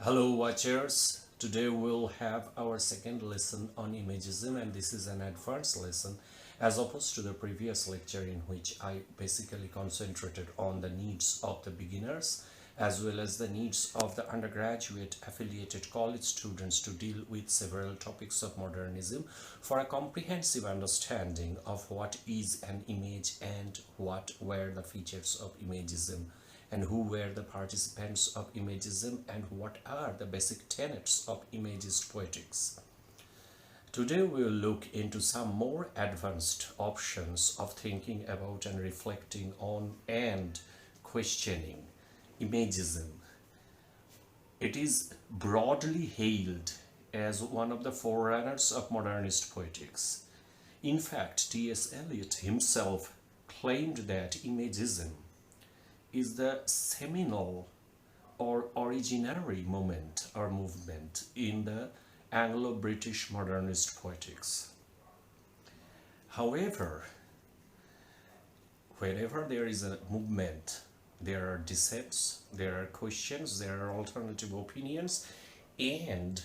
Hello watchers, today we'll have our second lesson on Imagism, and this is an advanced lesson as opposed to the previous lecture in which I basically concentrated on the needs of the beginners as well as the needs of the undergraduate affiliated college students to deal with several topics of modernism for a comprehensive understanding of what is an image and what were the features of Imagism and who were the participants of Imagism and what are the basic tenets of Imagist poetics. Today we will look into some more advanced options of thinking about and reflecting on and questioning Imagism. It is broadly hailed as one of the forerunners of modernist poetics. In fact, T.S. Eliot himself claimed that Imagism is the seminal or originary moment or movement in the Anglo-British modernist poetics. However, whenever there is a movement, there are dissents, there are questions, there are alternative opinions, and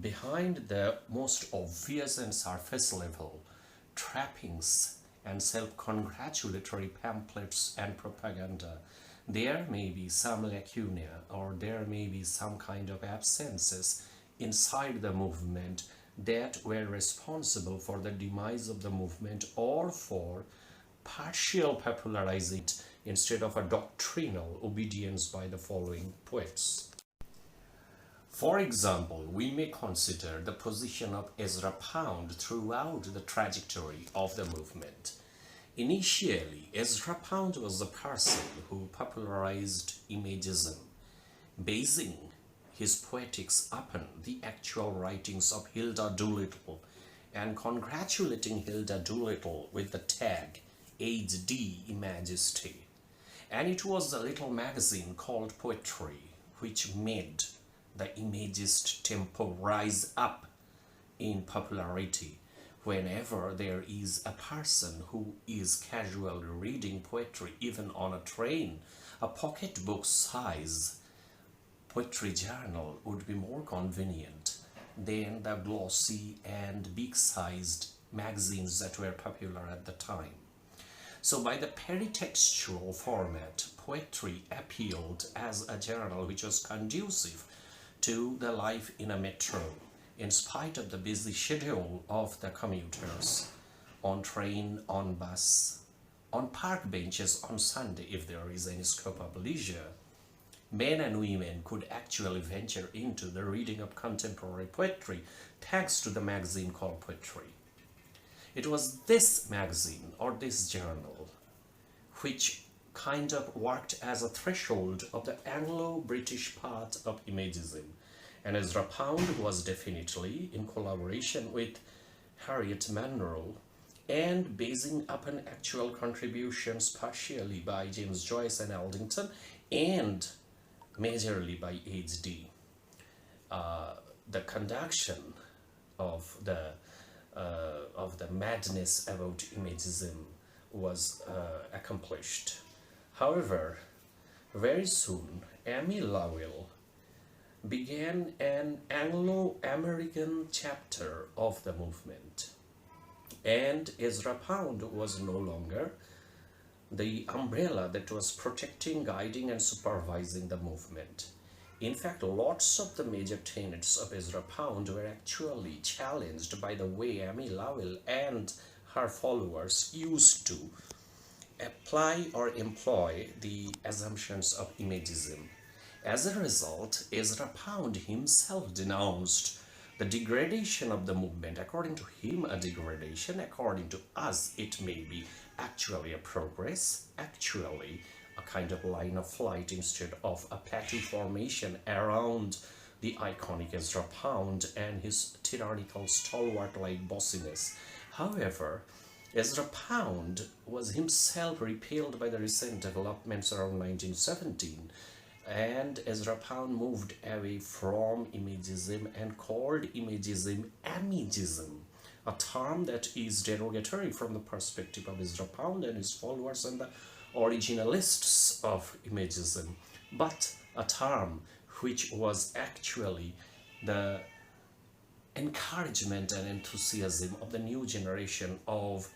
behind the most obvious and surface level trappings and self-congratulatory pamphlets and propaganda, there may be some lacunae or there may be some kind of absences inside the movement that were responsible for the demise of the movement or for partial popularizing it instead of a doctrinal obedience by the following poets. For example, we may consider the position of Ezra Pound throughout the trajectory of the movement. Initially, Ezra Pound was the person who popularized Imagism, basing his poetics upon the actual writings of Hilda Doolittle and congratulating Hilda Doolittle with the tag HD Imagisty. And it was the little magazine called Poetry which made the Imagist tempo rise up in popularity. Whenever there is a person who is casually reading poetry, even on a train, a pocketbook size poetry journal would be more convenient than the glossy and big-sized magazines that were popular at the time. So by the peritextual format, poetry appealed as a journal which was conducive to the life in a metro, in spite of the busy schedule of the commuters, on train, on bus, on park benches on Sunday if there is any scope of leisure. Men and women could actually venture into the reading of contemporary poetry thanks to the magazine called Poetry. It was this magazine or this journal which kind of worked as a threshold of the Anglo-British part of Imagism, and Ezra Pound was definitely in collaboration with Harriet Monroe and basing upon actual contributions partially by James Joyce and Aldington and majorly by HD. The conduction of the madness about Imagism was accomplished. However, very soon, Amy Lowell began an Anglo-American chapter of the movement, and Ezra Pound was no longer the umbrella that was protecting, guiding, and supervising the movement. In fact, lots of the major tenets of Ezra Pound were actually challenged by the way Amy Lowell and her followers used to apply or employ the assumptions of Imagism. As a result, Ezra Pound himself denounced the degradation of the movement. According to him, a degradation. According to us, it may be actually a progress, actually a kind of line of flight instead of a plateau formation around the iconic Ezra Pound and his tyrannical stalwart-like bossiness. However, Ezra Pound was himself repelled by the recent developments around 1917, and Ezra Pound moved away from Imagism and called Imagism Amigism, a term that is derogatory from the perspective of Ezra Pound and his followers and the originalists of Imagism, but a term which was actually the encouragement and enthusiasm of the new generation of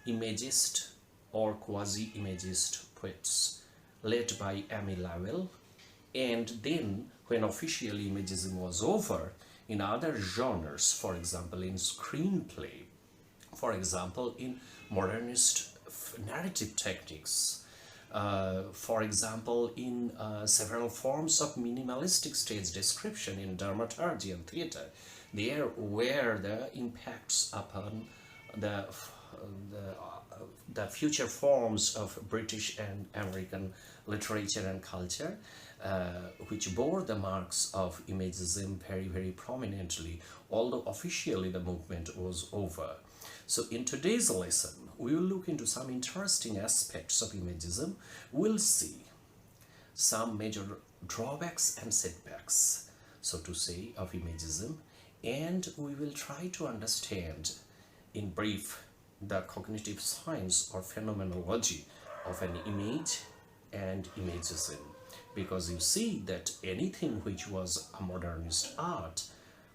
imagist or quasi-imagist poets led by Amy Lowell. And then when officially Imagism was over, in other genres, for example in screenplay, for example in modernist narrative techniques, for example in several forms of minimalistic stage description in dramaturgy and theater, there where the impacts upon the future forms of British and American literature and culture, which bore the marks of Imagism very, very prominently, although officially the movement was over. So in today's lesson, we will look into some interesting aspects of Imagism. We'll see some major drawbacks and setbacks, so to say, of Imagism, and we will try to understand in brief the cognitive science or phenomenology of an image and Imagism, because you see that anything which was a modernist art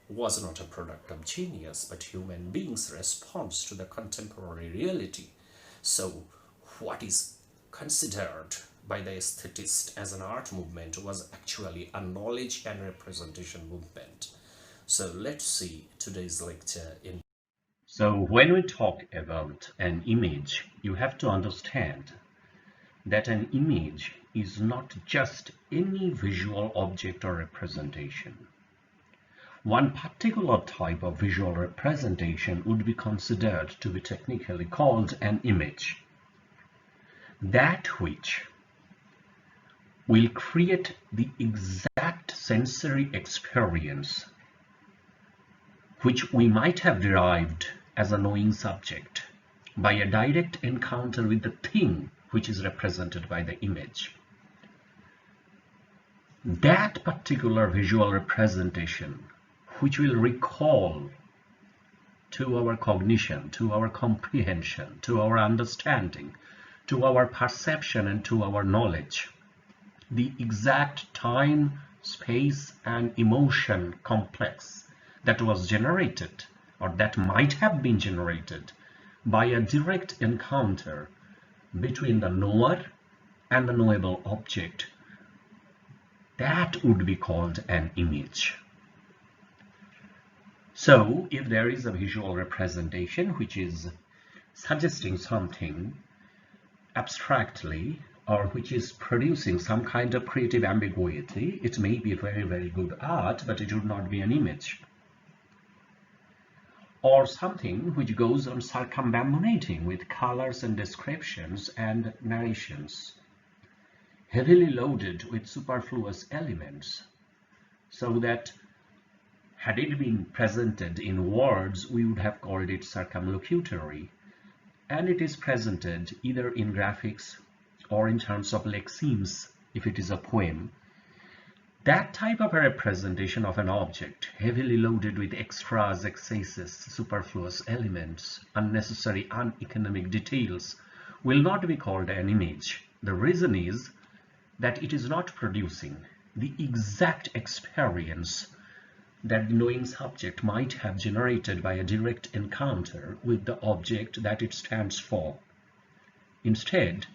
was not a product of genius but human beings' response to the contemporary reality. So what is considered by the aesthetist as an art movement was actually a knowledge and representation movement. So let's see today's lecture in. So when we talk about an image, you have to understand that an image is not just any visual object or representation. One particular type of visual representation would be considered to be technically called an image. That which will create the exact sensory experience which we might have derived as a knowing subject by a direct encounter with the thing which is represented by the image. That particular visual representation which will recall to our cognition, to our comprehension, to our understanding, to our perception and to our knowledge, the exact time, space and emotion complex that was generated or that might have been generated by a direct encounter between the knower and the knowable object, that would be called an image. So if there is a visual representation which is suggesting something abstractly or which is producing some kind of creative ambiguity, it may be very, very good art, but it would not be an image. Or something which goes on circumambulating with colors and descriptions and narrations, heavily loaded with superfluous elements, so that had it been presented in words, we would have called it circumlocutory, and it is presented either in graphics or in terms of lexemes if it is a poem. That type of a representation of an object, heavily loaded with extras, excesses, superfluous elements, unnecessary, uneconomic details, will not be called an image. The reason is that it is not producing the exact experience that the knowing subject might have generated by a direct encounter with the object that it stands for. Instead,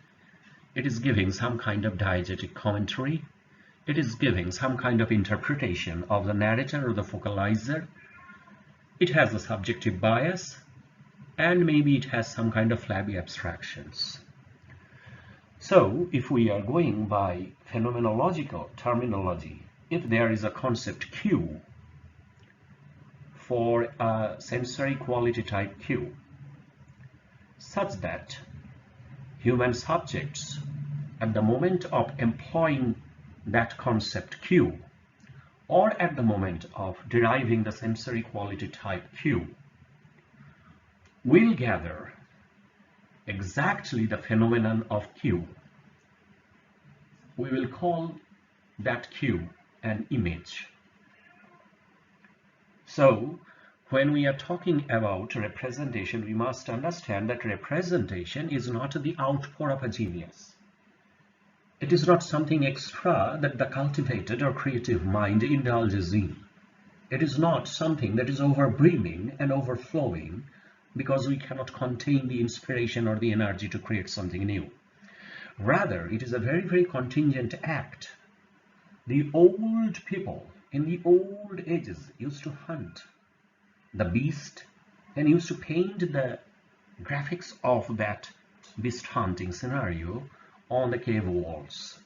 it is giving some kind of diegetic commentary. It is giving some kind of interpretation of the narrator or the focalizer. It has a subjective bias, and maybe it has some kind of flabby abstractions. So, if we are going by phenomenological terminology, if there is a concept Q for a sensory quality type Q, such that human subjects at the moment of employing that concept Q, or at the moment of deriving the sensory quality type Q, will gather exactly the phenomenon of Q. We will call that Q an image. So, when we are talking about representation, we must understand that representation is not the output of a genius. It is not something extra that the cultivated or creative mind indulges in. It is not something that is overbrimming and overflowing because we cannot contain the inspiration or the energy to create something new. Rather, it is a very, very contingent act. The old people in the old ages used to hunt the beast and used to paint the graphics of that beast hunting scenario on the cave walls.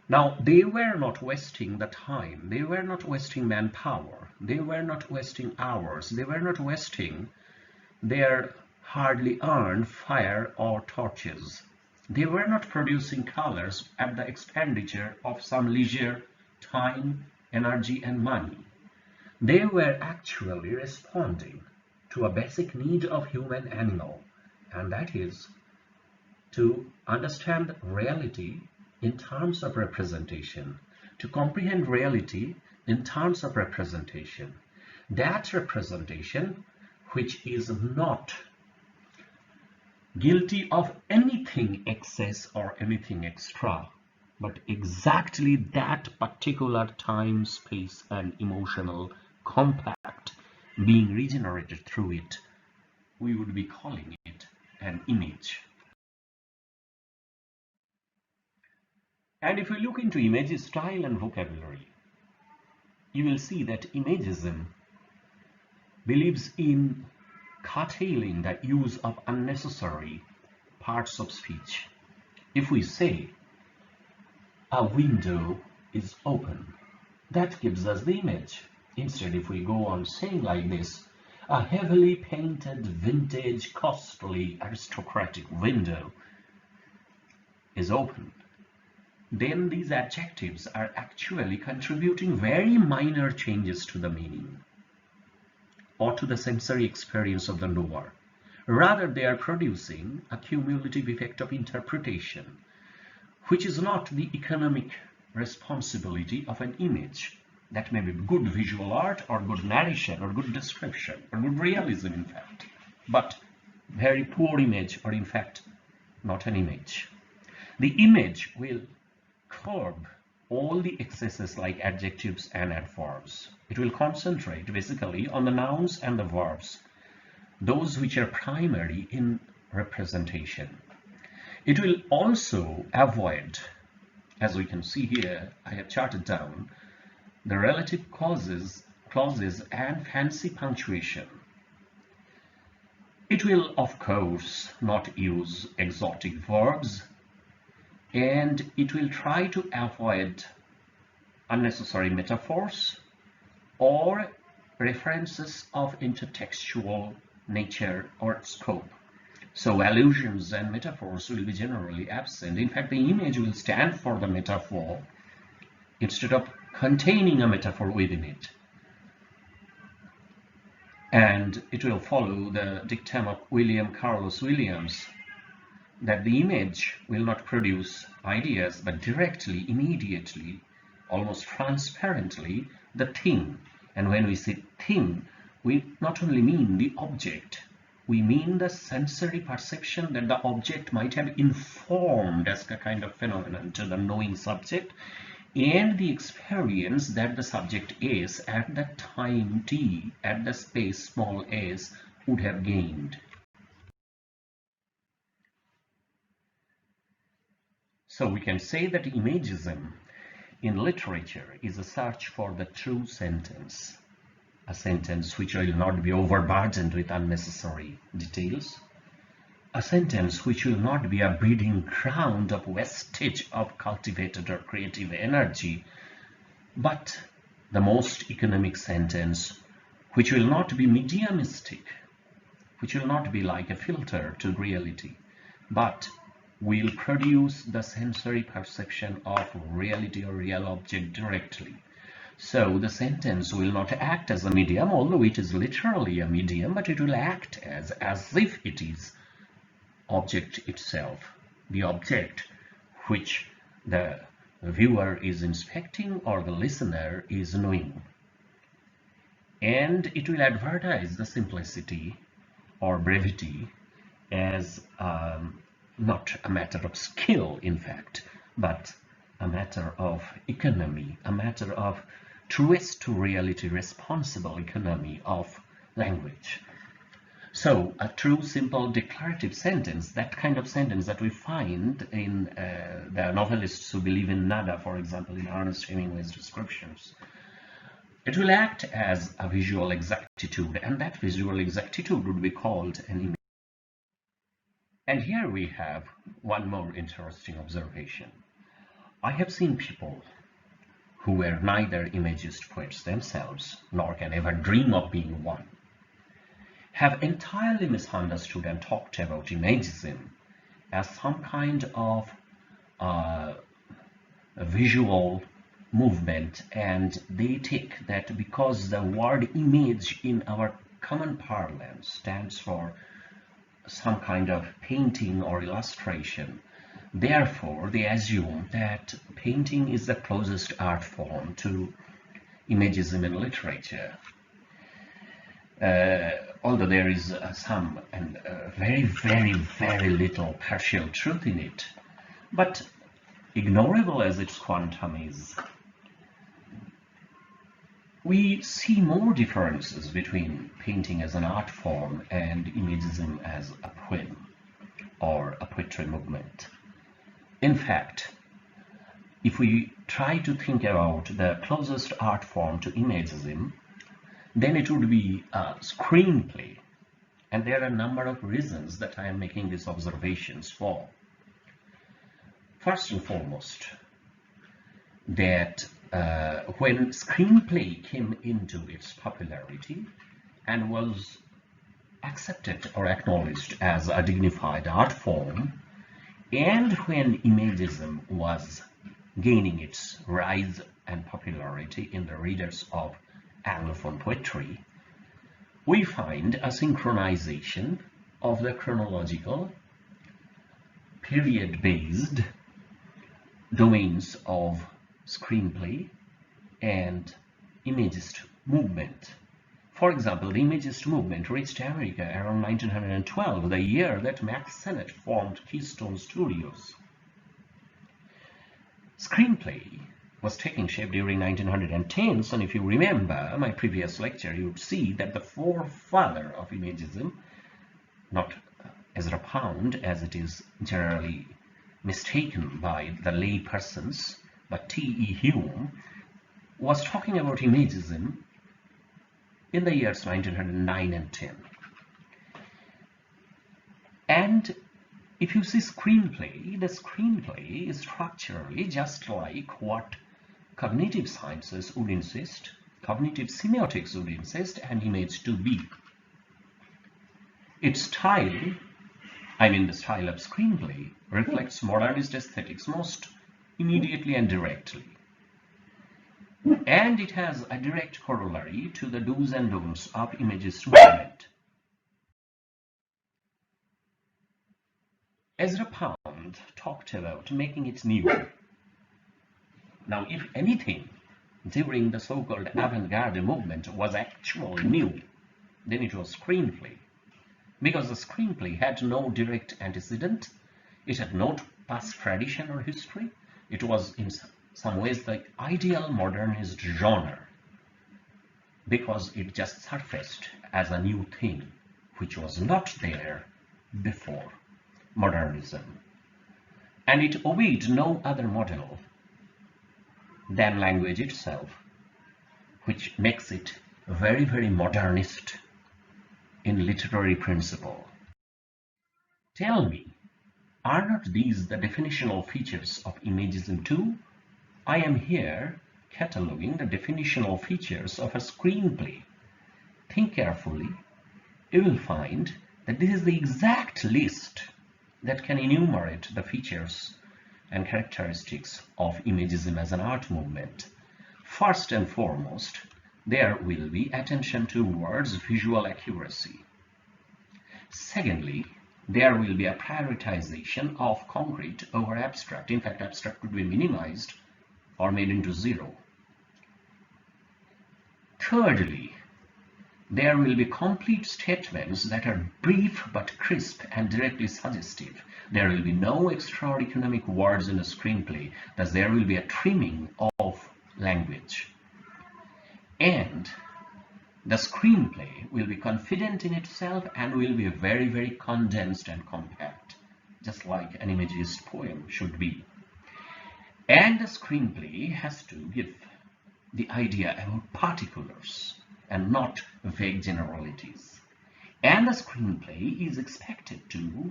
Now, they were not wasting the time, they were not wasting manpower, they were not wasting hours, they were not wasting their hardly earned fire or torches. They were not producing colors at the expenditure of some leisure, time, energy, and money. They were actually responding to a basic need of human animal, and that is to understand reality in terms of representation, to comprehend reality in terms of representation. That representation which is not guilty of anything excess or anything extra, but exactly that particular time, space, and emotional compact being regenerated through it, we would be calling it an image. And if we look into image style and vocabulary, you will see that Imagism believes in curtailing the use of unnecessary parts of speech. If we say a window is open, that gives us the image. Instead, if we go on saying like this, a heavily painted, vintage, costly, aristocratic window is open, then these adjectives are actually contributing very minor changes to the meaning or to the sensory experience of the knower. Rather, they are producing a cumulative effect of interpretation, which is not the economic responsibility of an image. That may be good visual art or good narration or good description or good realism, in fact, but very poor image or, in fact, not an image. The image will curb all the excesses like adjectives and adverbs. It will concentrate basically on the nouns and the verbs, those which are primary in representation. It will also avoid, as we can see here, I have charted down, the relative clauses and fancy punctuation. It will, of course, not use exotic verbs, and it will try to avoid unnecessary metaphors or references of intertextual nature or scope. So allusions and metaphors will be generally absent. In fact, the image will stand for the metaphor instead of containing a metaphor within it. And it will follow the dictum of William Carlos Williams that the image will not produce ideas, but directly, immediately, almost transparently, the thing. And when we say thing, we not only mean the object, we mean the sensory perception that the object might have informed as a kind of phenomenon to the knowing subject, and the experience that the subject is at the time t, at the space small s, would have gained. So we can say that Imagism in literature is a search for the true sentence, a sentence which will not be overburdened with unnecessary details, a sentence which will not be a breeding ground of wastage of cultivated or creative energy, but the most economic sentence which will not be mediumistic, which will not be like a filter to reality, but will produce the sensory perception of reality or real object directly. So the sentence will not act as a medium, although it is literally a medium, but it will act as if it is object itself, the object which the viewer is inspecting or the listener is knowing. And it will advertise the simplicity or brevity as not a matter of skill, in fact, but a matter of economy, a matter of truest to reality responsible economy of language. So a true, simple, declarative sentence, that kind of sentence that we find in the novelists who believe in nada, for example, in Ernest Hemingway's descriptions, it will act as a visual exactitude, and that visual exactitude would be called an image. And here we have one more interesting observation. I have seen people who were neither Imagist poets themselves, nor can ever dream of being one, have entirely misunderstood and talked about Imagism as some kind of a visual movement, and they take that because the word image in our common parlance stands for some kind of painting or illustration, therefore they assume that painting is the closest art form to Imagism in literature. Although there is some and very, very, very little partial truth in it, but ignorable as its quantum is, we see more differences between painting as an art form and Imagism as a poem or a poetry movement. In fact, if we try to think about the closest art form to Imagism, then it would be a screenplay. And there are a number of reasons that I am making these observations for. First and foremost, that when screenplay came into its popularity and was accepted or acknowledged as a dignified art form, and when Imagism was gaining its rise and popularity in the readers of Anglophone poetry, we find a synchronization of the chronological, period-based domains of screenplay and Imagist movement. For example, the Imagist movement reached America around 1912, the year that Max Sennett formed Keystone Studios. Screenplay was taking shape during 1910, so if you remember my previous lecture, you would see that the forefather of Imagism, not Ezra Pound as it is generally mistaken by the lay persons, but T.E. Hume, was talking about Imagism in the years 1909 and 10. And if you see screenplay, the screenplay is structurally just like what cognitive sciences would insist, cognitive semiotics would insist, and image to be. Its style, I mean the style of screenplay, reflects modernist aesthetics most immediately and directly. And it has a direct corollary to the do's and don'ts of Imagist movement. Ezra Pound talked about making it new. Now, if anything, during the so-called avant-garde movement was actually new, then it was screenplay. Because the screenplay had no direct antecedent, it had no past tradition or history, it was in some ways the ideal modernist genre, because it just surfaced as a new thing, which was not there before modernism. And it obeyed no other model than language itself, which makes it very, very modernist in literary principle. Tell me, are not these the definitional features of Imagism too? I am here cataloging the definitional features of a screenplay. Think carefully. You will find that this is the exact list that can enumerate the features and characteristics of Imagism as an art movement. First and foremost, there will be attention towards visual accuracy. Secondly, there will be a prioritization of concrete over abstract. In fact, abstract could be minimized or made into zero. Thirdly, There will be complete statements that are brief but crisp and directly suggestive. There will be no extra economic words in a screenplay, thus there will be a trimming of language. And the screenplay will be confident in itself and will be very, very condensed and compact, just like an Imagist poem should be. And the screenplay has to give the idea about particulars and not vague generalities. And the screenplay is expected to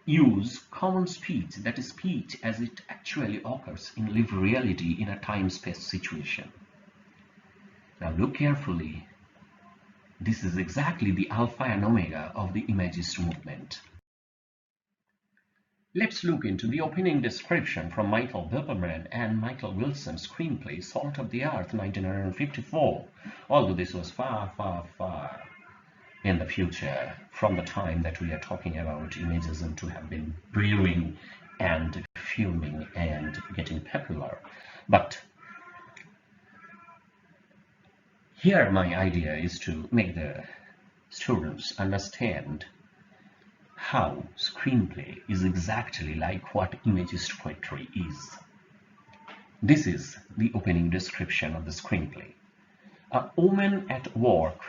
use common speech, that is speech as it actually occurs in lived reality in a time-space situation. Now look carefully. This is exactly the alpha and omega of the Imagist movement. Let's look into the opening description from Michael Biberman and Michael Wilson's screenplay Salt of the Earth 1954, although this was far, far, far in the future from the time that we are talking about Imagism to have been brewing and fuming and getting popular. But here my idea is to make the students understand how screenplay is exactly like what Imagist poetry is. This is the opening description of the screenplay. A woman at work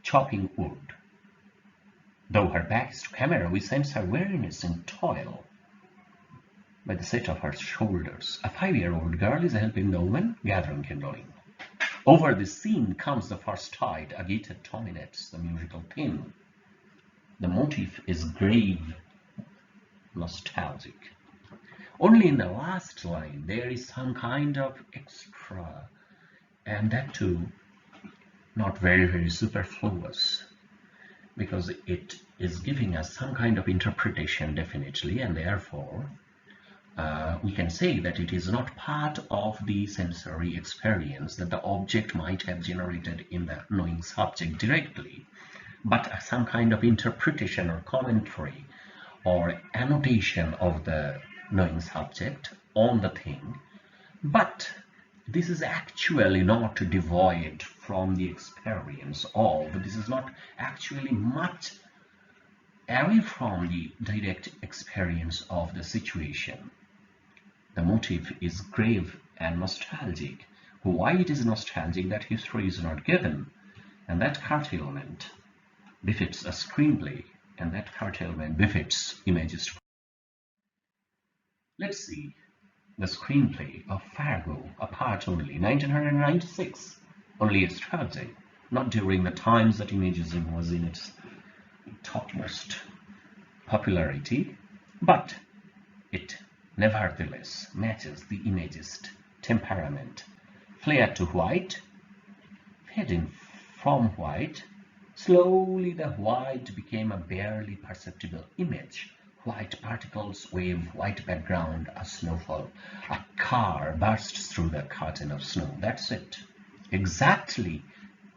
chopping wood. Though her back is to camera, we sense her weariness and toil by the set of her shoulders. A 5-year-old girl is helping the woman gathering kindling. Over this scene comes the first tide. A guitar dominates the musical theme. The motif is grave, nostalgic. Only in the last line there is some kind of extra, and that too not very, very superfluous, because it is giving us some kind of interpretation definitely, and therefore we can say that it is not part of the sensory experience that the object might have generated in the knowing subject directly, but some kind of interpretation or commentary or annotation of the knowing subject on the thing. But this is actually not devoid from the experience of, this is not actually much away from the direct experience of the situation. The motif is grave and nostalgic. Why it is nostalgic, that history is not given, and that curtailment befits a screenplay, and that curtailment befits Imagist. Let's see the screenplay of Fargo, a part only, 1996, only yesterday, not during the times that Imagism was in its topmost popularity, but it nevertheless matches the Imagist temperament. Flare to white, fading from white, slowly the white became a barely perceptible image. White particles wave, white background, a snowfall. A car bursts through the curtain of snow. That's it. Exactly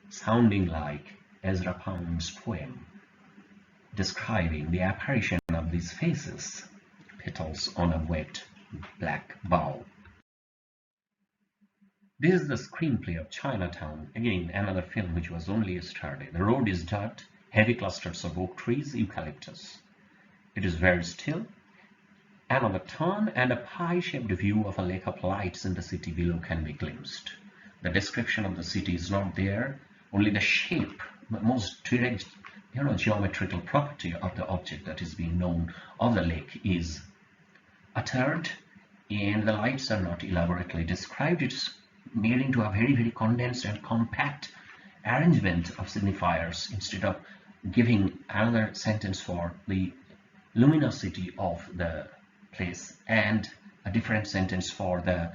sounding like Ezra Pound's poem, describing the apparition of these faces, petals on a wet black bough. This is the screenplay of Chinatown, again another film which was only yesterday. The road is dirt, heavy clusters of oak trees, eucalyptus. It is very still. Another turn and a pie-shaped view of a lake of lights in the city below can be glimpsed. The description of the city is not there, only the shape, the most direct geometrical property of the object that is being known of the lake is uttered, and the lights are not elaborately described. It's made into a very, very condensed and compact arrangement of signifiers instead of giving another sentence for the luminosity of the place and a different sentence for the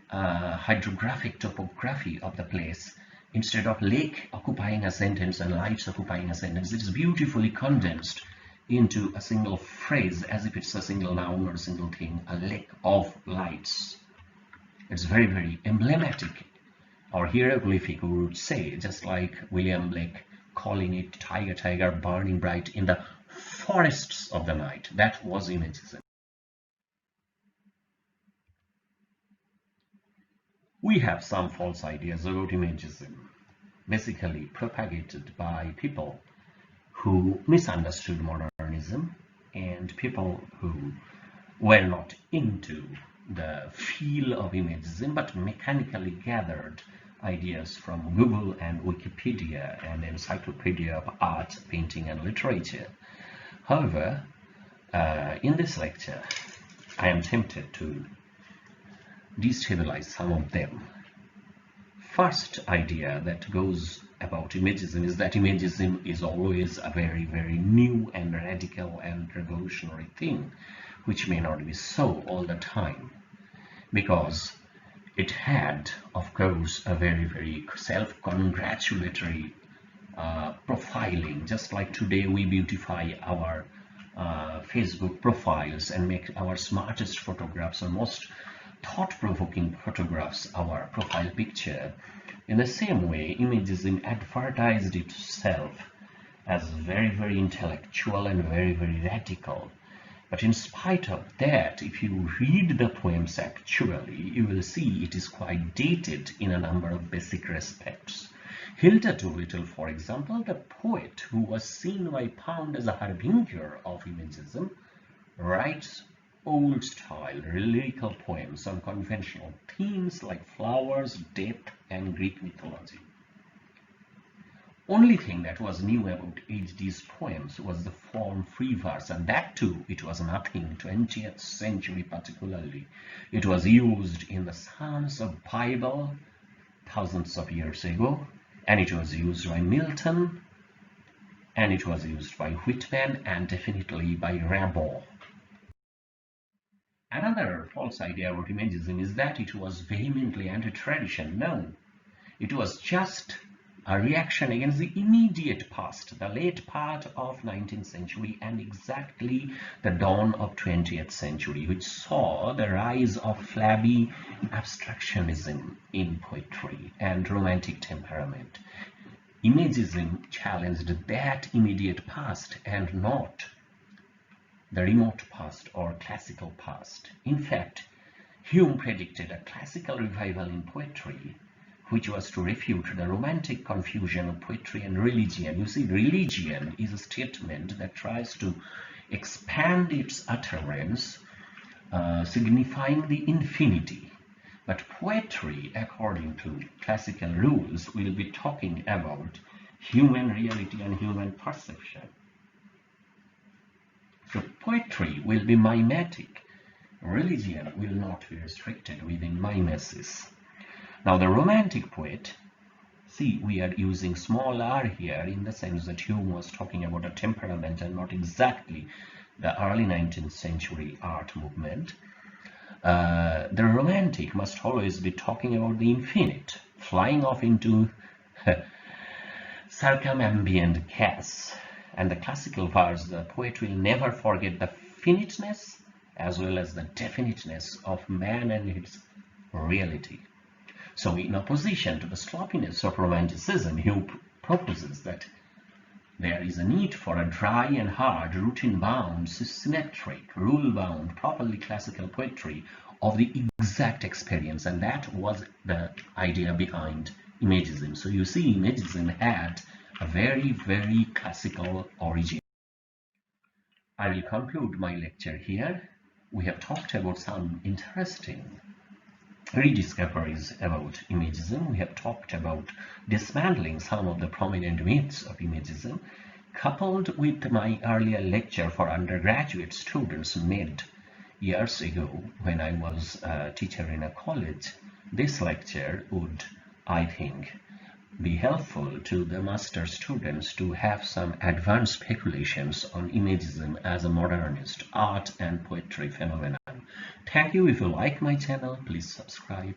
hydrographic topography of the place. Instead of lake occupying a sentence and lights occupying a sentence, it is beautifully condensed into a single phrase, as if it's a single noun or a single thing, a lake of lights. It's very, very emblematic or hieroglyphic, we would say, just like William Blake calling it tiger, tiger, burning bright in the forests of the night. That was Imagism. We have some false ideas about Imagism. basically propagated by people who misunderstood modernism and people who were not into the feel of Imagism but mechanically gathered ideas from Google and Wikipedia and Encyclopedia of Art, Painting and Literature. However, in this lecture, I am tempted to destabilize some of them. First idea that goes about Imagism is that Imagism is always a very, very new and radical and revolutionary thing, which may not be so all the time, because it had, of course, a very, very self-congratulatory profiling. Just like today we beautify our Facebook profiles and make our smartest photographs or most thought-provoking photographs our profile picture. In the same way, Imagism advertised itself as very, very intellectual and very, very radical. But in spite of that, if you read the poems actually, you will see it is quite dated in a number of basic respects. Hilda Doolittle, for example, the poet who was seen by Pound as a harbinger of Imagism, writes old-style lyrical poems on conventional themes like flowers, death, and Greek mythology. Only thing that was new about HD's poems was the form free verse, and that too, it was nothing 20th century particularly. It was used in the Psalms of Bible thousands of years ago, and it was used by Milton, and it was used by Whitman, and definitely by Rimbaud. Another false idea about Imagism is that it was vehemently anti-tradition. No, it was just a reaction against the immediate past, the late part of 19th century and exactly the dawn of 20th century, which saw the rise of flabby abstractionism in poetry and romantic temperament. Imagism challenged that immediate past and not the remote past or classical past. In fact, Hume predicted a classical revival in poetry, which was to refute the romantic confusion of poetry and religion. You see, religion is a statement that tries to expand its utterance, signifying the infinity. But poetry, according to classical rules, will be talking about human reality and human perception. So poetry will be mimetic. Religion will not be restricted within mimesis. Now the romantic poet, see, we are using small r here in the sense that Hume was talking about a temperament and not exactly the early 19th century art movement. The romantic must always be talking about the infinite, flying off into circumambient gas. And the classical verse, the poet will never forget the finiteness as well as the definiteness of man and its reality. So in opposition to the sloppiness of romanticism, Hume proposes that there is a need for a dry and hard, routine-bound, symmetric, rule-bound, properly classical poetry of the exact experience, and that was the idea behind Imagism. So you see, Imagism had a very, very classical origin. I will conclude my lecture here. We have talked about some interesting rediscoveries about Imagism. We have talked about dismantling some of the prominent myths of Imagism, coupled with my earlier lecture for undergraduate students made years ago when I was a teacher in a college. This lecture would, I think, be helpful to the master students to have some advanced speculations on Imagism as a modernist art and poetry phenomenon. Thank you. If you like my channel, please subscribe.